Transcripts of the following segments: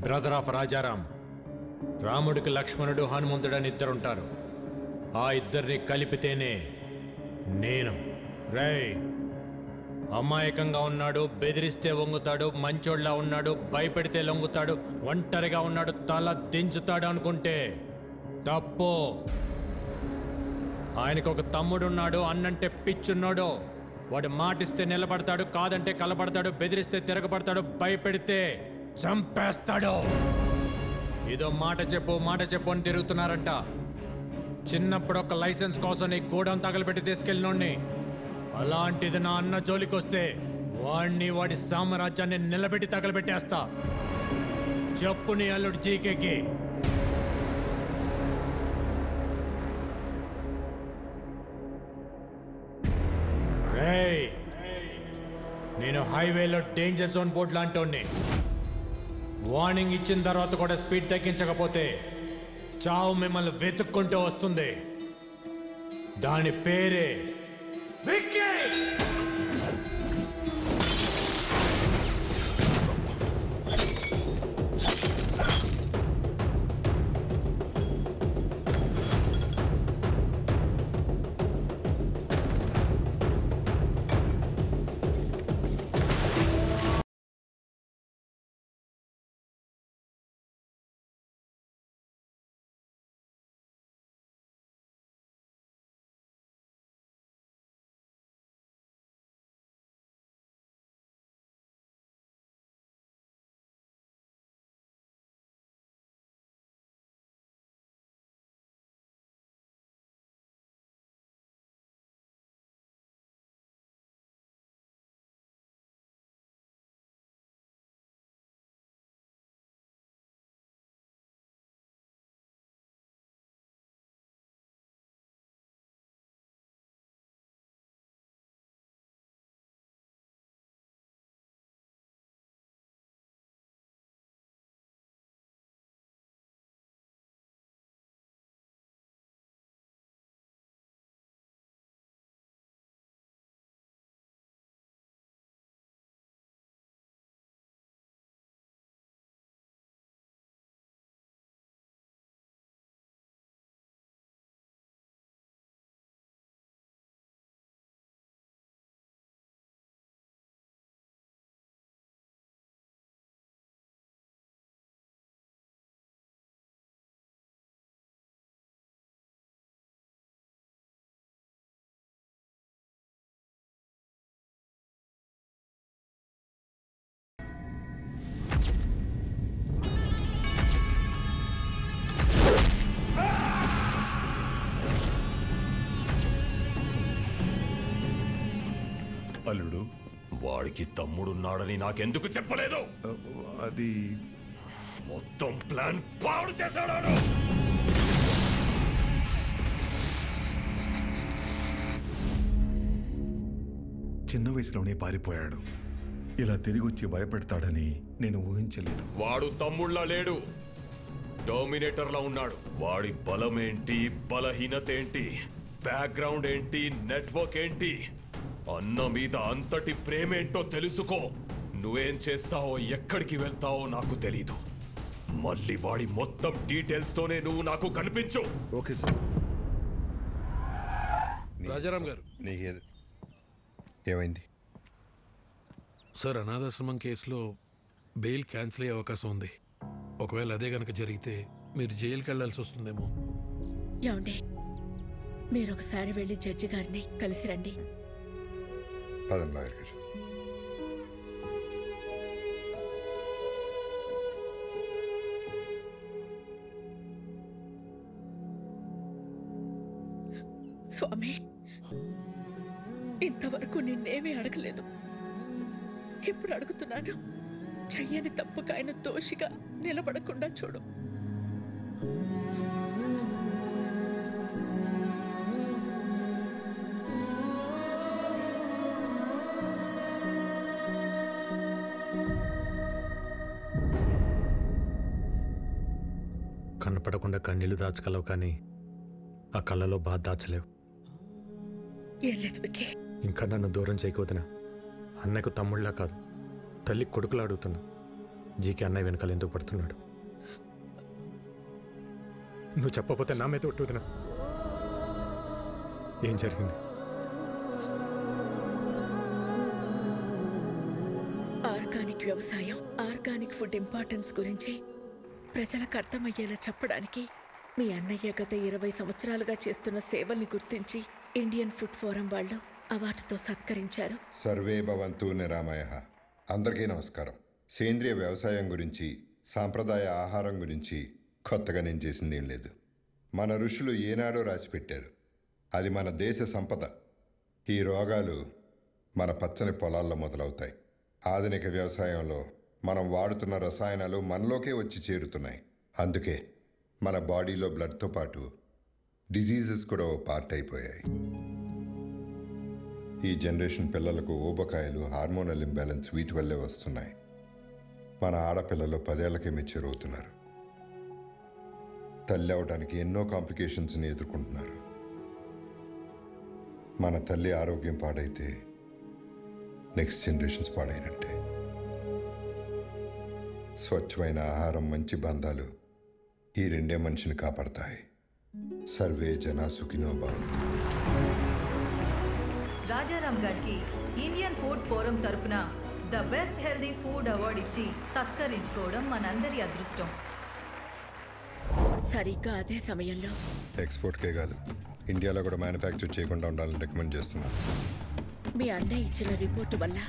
Brother of Rajaram. రాముడికి లక్ష్మణుడు హనుమంతుడని ఇద్దరుంటారు. ఆ ఇద్దరిని కలిపితేనే నేను. రేయ్, అమాయకంగా ఉన్నాడు, బెదిరిస్తే వంగుతాడు, మంచోళ్ళ ఉన్నాడు, భయపెడితే లొంగుతాడు, ఒంటరిగా ఉన్నాడు, తల దించుతాడు అనుకుంటే తప్పు. ఆయనకు ఒక తమ్ముడున్నాడు, అన్నంటే పిచ్చున్నాడు. వాడు మాటిస్తే నిలబడతాడు, కాదంటే కలబడతాడు, బెదిరిస్తే తిరగబడతాడు, భయపెడితే చంపేస్తాడు. ఏదో మాట చెప్పు అని తిరుగుతున్నారంట. చిన్నప్పుడు ఒక లైసెన్స్ కోసం నీ గూడెం తగలబెట్టి తీసుకెళ్ళినోడిని. అలాంటిది నా అన్న జోలికొస్తే వాడిని, వాడి సామ్రాజ్యాన్ని నిలబెట్టి తగలబెట్టేస్తా. చెప్పు నీ అల్లుడు జీకేకి. రేయ్, నేను హైవేలో డేంజర్ జోన్ బోర్డు లాంటి వార్నింగ్ ఇచ్చిన తర్వాత కూడా స్పీడ్ తగ్గించకపోతే చావు మిమ్మల్ని వెతుక్కుంటూ వస్తుంది. దాని పేరే విక్కీ. అల్లుడు, వాడికి తమ్ముడున్నాడని నాకెందుకు చెప్పలేదు? అది మొత్తం ప్లాన్ పాడు చేశాడు. చిన్న వయసులోనే పారిపోయాడు. ఇలా తిరిగి వచ్చి భయపెడతాడని నేను ఊహించలేదు. వాడు తమ్ముళ్ళ లేడు, డామినేటర్లా ఉన్నాడు. వాడి బలమేంటి, బలహీనత ఏంటి, బ్యాక్గ్రౌండ్ ఏంటి, నెట్వర్క్ ఏంటి, అన్న మీద అంతటి ప్రేమేంటో తెలుసుకో. నువ్వేం చేస్తావో, ఎక్కడికి వెళ్తావో నాకు తెలీదు. మళ్ళీ వాడి మొత్తం డీటెయిల్స్ తోనే నువ్వు నాకు కనిపించు. Okay sir. రాజారాం గారు, ఏమైంది సార్? అనాథాశ్రమం కేసులో బెయిల్ క్యాన్సిల్ అయ్యే అవకాశం ఉంది. ఒకవేళ అదే గనక జరిగితే మీరు జైలుకి వెళ్లాల్సి వస్తుందేమో. ఏమండి, మీరు ఒకసారి వెళ్ళి జడ్జి గారిని కలిసి రండి. పదం లాయర్ గారు. స్వామి, ఇంతవరకు నిన్నేమీ అడగలేదు. ఇప్పుడు అడుగుతున్నాను. చెయ్యని తప్పుకు ఆయన దోషిగా నిలబడకుండా చూడు. కనపడకుండా కన్నీళ్లు దాచగలవు, కానీ ఆ కళ్ళలో బాధ దాచలేవు. ఏం లేదు విక్కీ. ఇంకా నన్ను దూరం చేయకపోతున్నా. అన్నకు తమ్ముళ్ళా కాదు, తల్లి కొడుకులా అడుగుతున్నా. జీకే అన్నయ్య వెనకాల ఎందుకు పడుతున్నాడు? నువ్వు చెప్పకపోతే నా మీద ఒట్టుతున్నా. ఏం జరిగింది? ఆర్గానిక్ వ్యవసాయం, ఆర్గానిక్ ఫుడ్ ఇంపార్టెన్స్ గురించి ప్రజలకు అర్థమయ్యేలా చెప్పడానికి మీ అన్నయ్య గత 20 సంవత్సరాలుగా చేస్తున్న సేవల్ని గుర్తించి ఇండియన్ ఫుడ్ ఫోరం వాళ్ళు అవార్డుతో సత్కరించారు. సర్వే భవంతు నిరామయః. అందరికీ నమస్కారం. సేంద్రియ వ్యవసాయం గురించి, సాంప్రదాయ ఆహారం గురించి కొత్తగా నేను చేసింది ఏం లేదు. మన ఋషులు ఏనాడో రాసిపెట్టారు. అది మన దేశ సంపద. ఈ రోగాలు మన పచ్చని పొలాల్లో మొదలవుతాయి. ఆధునిక వ్యవసాయంలో మనం వాడుతున్న రసాయనాలు మనలోకే వచ్చి చేరుతున్నాయి. అందుకే మన బాడీలో బ్లడ్తో పాటు డిజీజెస్ కూడా ఓ పార్ట్ అయిపోయాయి. ఈ జనరేషన్ పిల్లలకు ఊబకాయలు, హార్మోనల్ ఇంబ్యాలెన్స్ వీటి వల్లే వస్తున్నాయి. మన ఆడపిల్లలు 10 ఏళ్లకే మెచ్యూర్ అవుతున్నారు. తల్లి అవడానికి ఎన్నో కాంప్లికేషన్స్ని ఎదుర్కొంటున్నారు. మన తల్లి ఆరోగ్యం పాడైతే నెక్స్ట్ జనరేషన్స్ పాడైనట్టే. స్వచ్ఛమైన ఆహారం, మంచి బంధాలు ఈ రెండే మనిషిని కాపాడతాయి. సర్వే జనా సుఖినో భవంతు. రాజారాం గారికి ఇండియన్ ఫుడ్ ఫోరం తరపున the best healthy food award ఇచ్చి సత్కరించుకోవడం మనందరి అదృష్టం. సరిగ్గా అదే సమయంలో ఎక్స్పోర్ట్కే కాదు, ఇండియాలో కూడా మ్యానుఫ్యాక్చర్ చేయకుండా ఉండాలని రికమెండ్ చేస్తున్నాను. మీ అన్నయ్య ఇచ్చిన రిపోర్టు వల్ల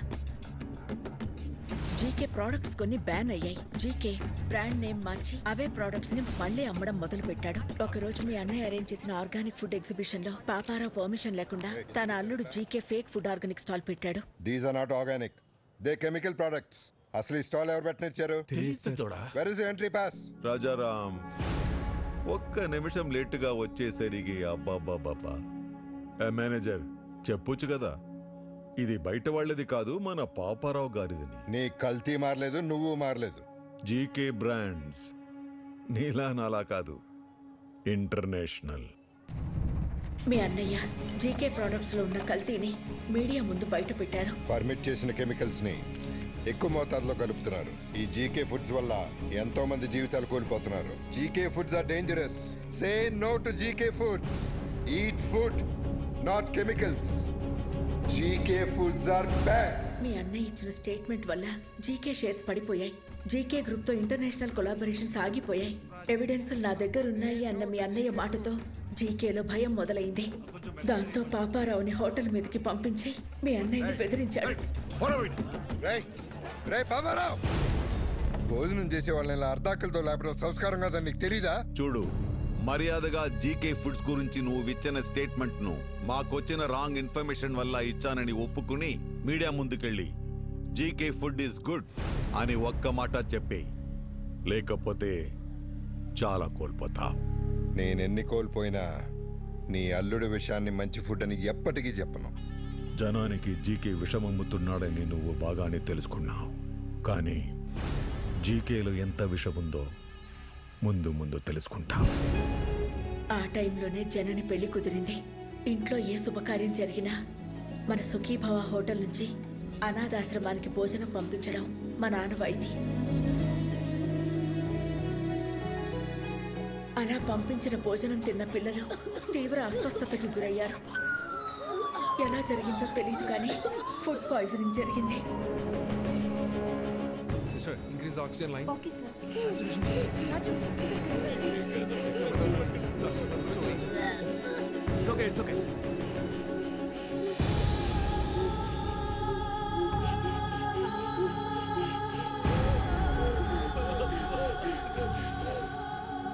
జీకే ప్రోడక్ట్స్ కొన్ని బ్యాన్ అయ్యాయి. జీకే బ్రాండ్ నేమ్ మార్చి అవే ప్రోడక్ట్స్ ని మళ్ళీ అమ్మడం మొదలు పెట్టాడు. ఒకరోజు మీ అన్నయ్య అరేంజ్ చేసిన ఆర్గానిక్ ఫుడ్ ఎగ్జిబిషన్ లో పాపారావు పర్మిషన్ లేకుండా తన అల్లుడు GK fake food organic stall పెట్టాడు. These are not organic, they chemical products. అసలు ఈ స్టాల్ ఎవరు పెట్టనిచ్చారు? Where is entry pass? Rajaram ఒక్క నిమిషం లేటుగా వచ్చేసరికి అబ్బాబ్బాబ్బా. మేనేజర్ చెప్పొచ్చు కదా, ఇది బయట వాళ్ళది కాదు, మన పాపారావు గారిదని. నీ కల్తీ మారలేదు, నువ్వు మారలేదు. జీకే బ్రాండ్స్ నీలా నాలా కాదు, ఇంటర్నేషనల్. మీ అన్నయ్య జీకే ప్రోడక్ట్స్ లో ఉన్న కల్తీని మీడియా ముందు బయట పెట్టారు. పర్మిట్ చేసిన కెమికల్స్ ని ఎక్కువ మోతాదులో కలుపుతున్నారు. ఈ జీకే ఫుడ్స్ వల్ల ఎంతో మంది జీవితాలు కోల్పోతున్నారు. GK foods are dangerous. Say no to GK foods. Eat food, not chemicals. GK foods are bad. మీ అన్నయ్య ఇచ్చిన స్టేట్మెంట్ వల్ల జీకే షేర్స్ పడిపోయాయి. జీకే గ్రూప్ తో ఇంటర్నేషనల్ కొలాబరేషన్స్ ఆగిపోయాయి. ఎవిడెన్స్ నా దగ్గర ఉన్నాయి అన్న మీ అన్నయ్య మాటతో జీకేలో భయం మొదలైంది. దాంతో పాపారావుని హోటల్ మీదకి పంపించి మీ అన్నయ్యని బెదిరించాడు. భోజనం చేసే వాళ్ళని అర్ధాకలతో లేపడం సంస్కారం కాదని నీకు తెలీదా? చూడు, మర్యాదగా జీకే ఫుడ్స్ గురించి నువ్వు ఇచ్చిన స్టేట్మెంట్ ను మాకొచ్చిన రాంగ్ ఇన్ఫర్మేషన్ వల్ల ఇచ్చానని ఒప్పుకుని మీడియా ముందుకెళ్ళి జీకే ఫుడ్ ఈస్ గుడ్ అని ఒక్క మాట చెప్పే, లేకపోతే చాలా కోల్పోతా. నేనెన్ని కోల్పోయినా నీ అల్లుడి విషయాన్ని మంచి ఫుడ్ అని ఎప్పటికీ చెప్పను. జనానికి జీకే విషమమ్ముతున్నాడని నువ్వు బాగానే తెలుసుకున్నావు, కానీ జీకేలో ఎంత విషముందో ముందు ముందు తెలుసుకుంటా. ఆ టైంలోనే జనని పెళ్లి కుదిరింది. ఇంట్లో ఏ శుభకార్యం జరిగినా మన సుఖీభవ హోటల్ నుంచి అనాథాశ్రమానికి భోజనం పంపించడం మా ఆనవాయితీ. అలా పంపించిన భోజనం తిన్న పిల్లలు తీవ్ర అస్వస్థతకి గురయ్యారు. ఎలా జరిగిందో తెలియదు కానీ ఫుడ్ పాయిజనింగ్ జరిగింది. Sister, increase oxygen line. Okay sir. It's okay, it's okay.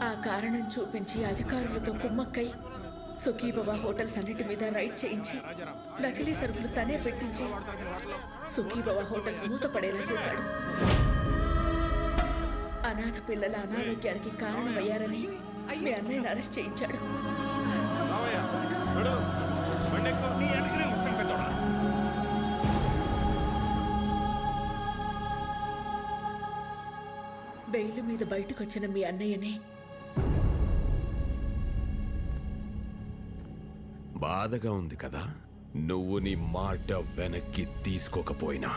ఆ కారణం చూపించి అధికారులతో కుమ్మక్కై సుఖీభవ హోటల్స్ అన్నిటి మీద రైడ్ చేయించి నకిలీ సరుకులు తనే పెట్టించి సుఖీభవ హోటల్స్ మూతపడేలా చేశాడు. అనాథ పిల్లల అనారోగ్యానికి కారణమయ్యారని మీ అన్నయ్యని అరెస్ట్ చేయించాడు. బెయిల్ మీద బయటకొచ్చిన మీ అన్నయ్యని బాధగా ఉంది కదా, నువ్వు నీ మాట వెనక్కి తీసుకోకపోయినా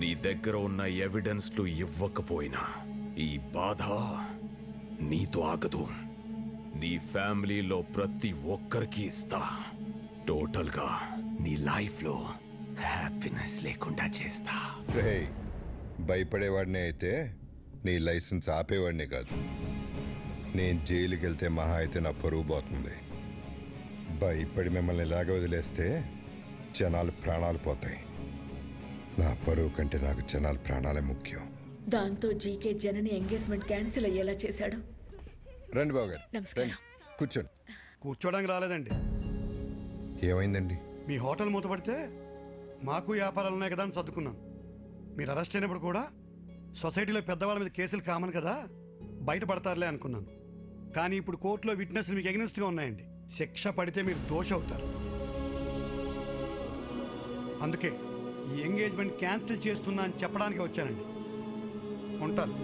నీ దగ్గర ఉన్న ఎవిడెన్స్లు ఇవ్వకపోయినా ఈ బాధ నీతో ఆగదు. నీ ఫ్యామిలీలో ప్రతి ఒక్కరికి ఇస్తా. టోటల్గా నీ లైఫ్లో హ్యాపీనెస్ లేకుండా చేస్తా. రేయ్, భయపడేవాడినే అయితే నీ లైసెన్స్ ఆపేవాడినే కాదు. నేను జైలుకి వెళ్తే మహా అయితే నా పరువు పోతుంది. భయపడి మిమ్మల్ని ఇలాగ వదిలేస్తే జనాలు ప్రాణాలు పోతాయి. నా పరువు కంటే నాకు జనాల ప్రాణాలే ముఖ్యం. దాంతో జీకే జనని ఎంగేజ్మెంట్ క్యాన్సిల్ అయ్యేలా చేశాడు. రండి బాబు గారు, నమస్కారం. రండి, కూర్చోండి. కూర్చోడానికి రాలేదండి. ఏమైందండి? మీ హోటల్ మూతపడితే మాకు వ్యాపారాలు ఉన్నాయి కదా అని సర్దుకున్నాను. మీరు అరెస్ట్ అయినప్పుడు కూడా సొసైటీలో పెద్దవాళ్ళ మీద కేసులు కామన్ కదా, బయటపడతారులే అనుకున్నాను. కానీ ఇప్పుడు కోర్టులో విట్నెస్లు మీకు ఎగ్నెస్ట్గా ఉన్నాయండి. శిక్ష పడితే మీరు దోష అవుతారు. అందుకే ఈ ఎంగేజ్మెంట్ క్యాన్సిల్ చేస్తున్నా అని చెప్పడానికి వచ్చానండి. ఉంటాను.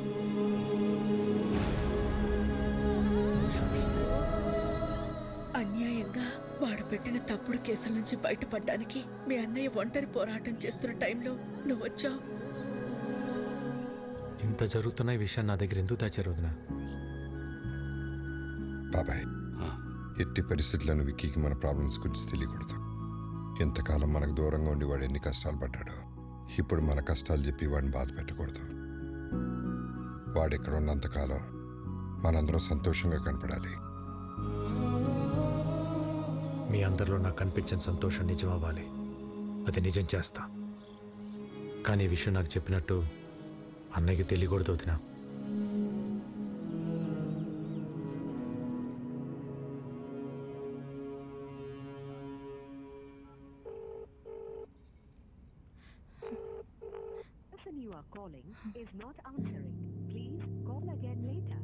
అన్యాయంగా వాడు పెట్టిన తప్పుడు కేసుల నుంచి బయటపడడానికి మీ అన్నయ్య ఒంటరి పోరాటం చేస్తున్న టైంలో నువ్వు వచ్చావు. ఇంత జరుగుతున్న ఈ విషయం నా దగ్గర ఎందుకు దాచారు వదినా? బాబాయ్, ఎట్టి పరిస్థితులను విక్కీకి మన ప్రాబ్లమ్స్ గురించి తెలియకూడదు. ఎంతకాలం మనకు దూరంగా ఉండి వాడు ఎన్ని కష్టాలు పడ్డాడో, ఇప్పుడు మన కష్టాలు చెప్పి వాడిని బాధ పెట్టకూడదు. వాడు ఇక్కడ ఉన్నంతకాలం మనందరం సంతోషంగా కనపడాలి. మీ అందరిలో నాకు కనిపించిన సంతోషం నిజం అవ్వాలి. అది నిజం చేస్తా. కానీ ఈ విషయం నాకు చెప్పినట్టు అన్నయ్యకి తెలియకూడదు వదినా. You are calling is not answering. Please call again later.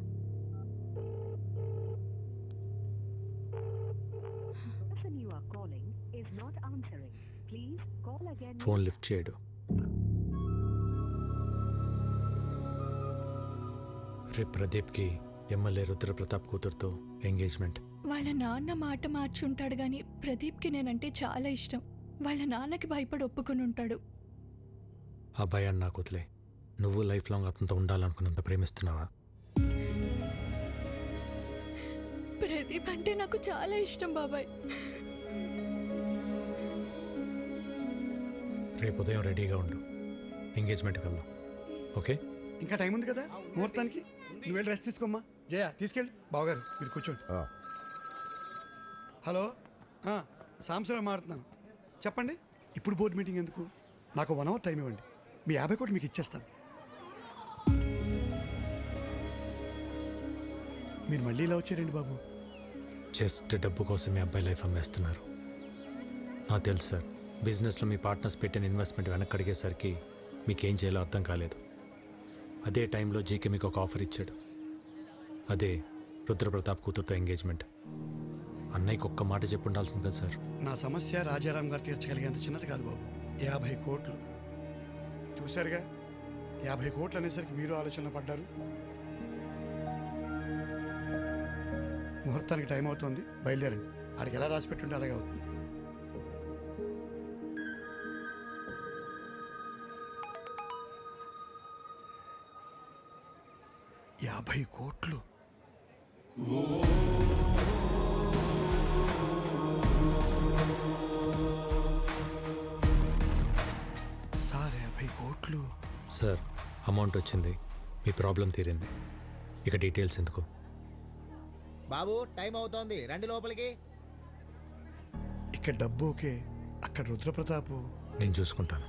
The person you are calling is not answering. Please call again. Phone lift చేయడు. రేపు ప్రదీప్కి ఎమ్మెల్యే రుద్రప్రతాప్ కూతురుతో ఎంగేజ్మెంట్. వాళ్ళ నాన్న మాట మార్చుంటాడు గాని ప్రదీప్కి నేనంటే చాలా ఇష్టం. వాళ్ళ నాన్నకి భయపడి ఒప్పుకొని ఉంటాడు. ఆ భయాన్ని నాకు వదిలే. నువ్వు లైఫ్ లాంగ్ అతనితో ఉండాలనుకున్నంత ప్రేమిస్తున్నావా? ప్రదీప్ అంటే నాకు చాలా ఇష్టం బాబాయ్. రేపు ఉదయం రెడీగా ఉండు, ఎంగేజ్మెంట్కి వెళ్దాం. ఓకే? ఇంకా టైం ఉంది కదా ముహూర్తానికి. నువ్వు వెళ్ళి రెస్ట్ తీసుకోమ్మా. జయ తీసుకెళ్ళి. బావగారు మీరు కూర్చోండి. హలో, సాంబశివరావు మాట్లాడుతున్నాను. చెప్పండి. ఇప్పుడు బోర్డు మీటింగ్ ఎందుకు? నాకు 1 hour టైం ఇవ్వండి. మీ 50 కోట్లు మీకు ఇచ్చేస్తాను. మీరు మళ్ళీ ఇలా వచ్చారండి బాబు? జస్ట్ డబ్బు కోసం మీ అబ్బాయి లైఫ్ అమ్మేస్తున్నారు. నాకు తెలుసు సార్, బిజినెస్లో మీ పార్ట్నర్స్ పెట్టిన ఇన్వెస్ట్మెంట్ వెనక్కి అడిగేసరికి మీకేం చేయాలో అర్థం కాలేదు. అదే టైంలో జీకే మీకు ఒక ఆఫర్ ఇచ్చాడు. అదే రుద్రప్రతాప్ కూతురుతో ఎంగేజ్మెంట్. అన్నయ్యకి ఒక్క మాట చెప్పు ఉండాల్సింది కదా సార్. నా సమస్య రాజారాం గారు తీర్చగలిగేంత చిన్నది కాదు బాబు. 50 కోట్లు చూశారుగా. 50 కోట్లు అనేసరికి మీరు ఆలోచనలో పడ్డారు. ముహూర్తానికి టైం అవుతుంది, బయలుదేరండి. ఆడికి ఎలా రాసి పెట్టుంటే అలాగే అవుతుంది. 50 కోట్లు. సార్ 50 కోట్లు. సార్, అమౌంట్ వచ్చింది, మీ ప్రాబ్లం తీరింది. ఇక డీటెయిల్స్ ఎందుకు? బాబు టైం అవుతోంది, రండి లోపలికి. ఇక్కడ డబ్బు ఓకే, అక్కడ రుద్రప్రతాపు నేను చూసుకుంటాను.